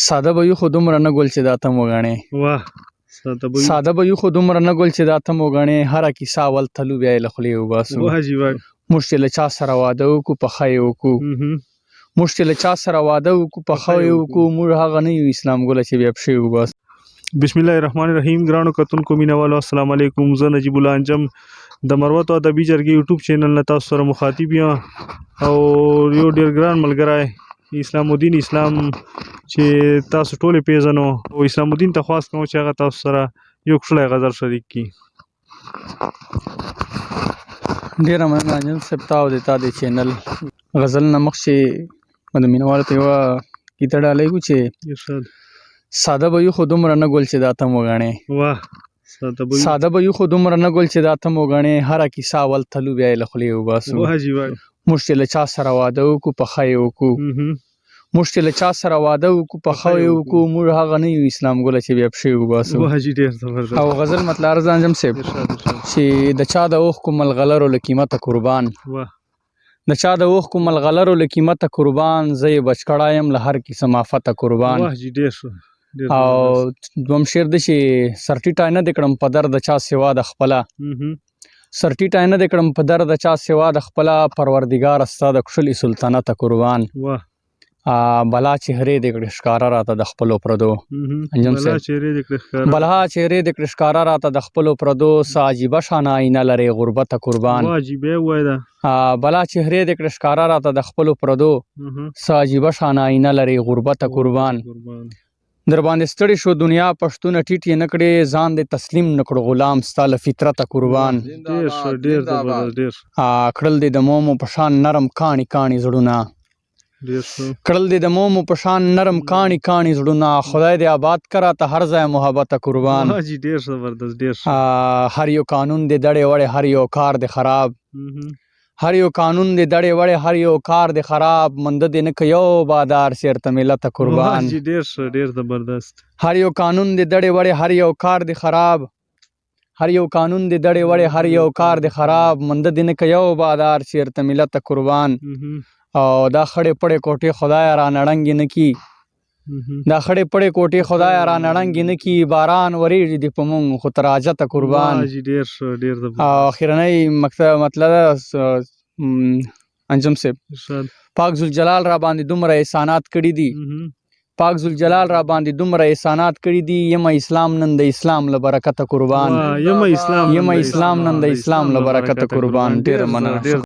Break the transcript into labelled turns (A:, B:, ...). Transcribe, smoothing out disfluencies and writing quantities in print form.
A: ساده به یو خو دومره نه ګل چې دا ته وګڼې.
B: واه
A: ساده به یو خو دومره نه ګل چې دا ته وګڼې. هره کیسه اول تلو بیا یې له خولې وباسو.
B: واه جیوه
A: موږ چې له چا سره واده وکړو پخه یې وکړو. موږ چې له چا سره واده وکړو پخه یې وکړو. موږ هغه نه یو اسلام ګله چې بیا پښې وباسو.
B: بسم الله الرحمن الرحیم. ګرانو کتونکو مینوالو السلام علیکم. زه نجیب الله انجم د مروت او ادبي جرګې یوټیوب چینل نه تاسو سره مخاطب یم او یو ډیر ګران ملګری اسلام الدین اسلام چې تاسو ټول پیژنو او اسلام الدین ته خواست کوم چې هغه تاسو سره یو کښلی غزل شریک کړي.
A: ډیره مننه انجم صاحب تا او د تا د چینل غزل نه مخکې د مینوالو ته یوه کیته ډالۍ کړو چې ساده به یو خو دومره نه ګل چې دا ته وګڼې.
B: واه
A: ساده به یو خو دومره نه ګل چې دا ته وګڼې. هره کیسه اول تلو بیا یې له خولې وباسو.
B: واه جیوه
A: موږ چې له چا سره واده وکړو پخه یې وکړو. موږ چې له چا سره واده وکړو پخه یې وکړو. موږ هغه نه یو اسلام ګله چې بیا پښې وباسو.
B: واه جی ډېر زبردست.
A: او غزل مطلع عرض انجم صاحب چې د چا د اوښکو ملغلرو له قیمته قربان.
B: واه
A: د چا د اوښکو ملغلرو له قیمته قربان. زه یې بچ کړی یم له هر قسم آفته قربان.
B: واه جی ډېر ښه.
A: او دوم شعر دی چې سر ټیټی نه دې کړم په در د چا سوا د خپله. سر ټیټی نه دې کړم په در د چا سوا د خپله. پروردګاره ستا د کښلي سلطنته قربان.
B: واه
A: بلا چهرې دې کړې ښکاره راته د خپلو پردو. انجم صاحب بلا چهرې دې کړې ښکاره راته د خپلو پردو. څه عجیبه شانه آینه لرې غربته قربان. بلا چهرې دې کړې ښکاره راته د خپلو پردو. څه عجیبه شانه آینه لرې غربته قربان. در باندې ستړي شو دنیا پښتونه ټیټ یې نه کړې. ځان دې تسلیم نه کړو غلام ستا له فطرته قربان. کړل دې د مومو په شان نرم کاڼي کاڼي زړونه. کړل دې د مومو په شان نرم کاڼي کاڼي زړونه. خدای دې آباد کړه ته هر ځای محبته قربان. هر یو قانون دې دړې وړې هر یو کار دې خراب. هر یو قانون دې دړې وړې هر یو کار دې خراب. منده دې نه که یو بادار سیرته ملته قربان. هر یو قانون دې دړې وړې هر یو کار دې خراب. هر یو قانون دې دړې وړې هر یو کار دې خراب. منده دې نه که یو بادار سیرته ملته قربان. او دا خړې پړې کوټې خدای را نړنګې نه کی. دا خړې پړې کوټې خدای را نړنګې نه کی. باران وریږي دې په مونږ خو تر حاجته قربان. او اخرنۍ مطلب انجم صاحب پاک ذوالجلال را باندې دومره احسانات کړي دي. پاک ذوالجلال را باندې دومره احسانات کړي دي. یم اسلام نن د اسلام له برکته قربان. یم اسلام نن د اسلام له برکته قربان. ډېره مننه.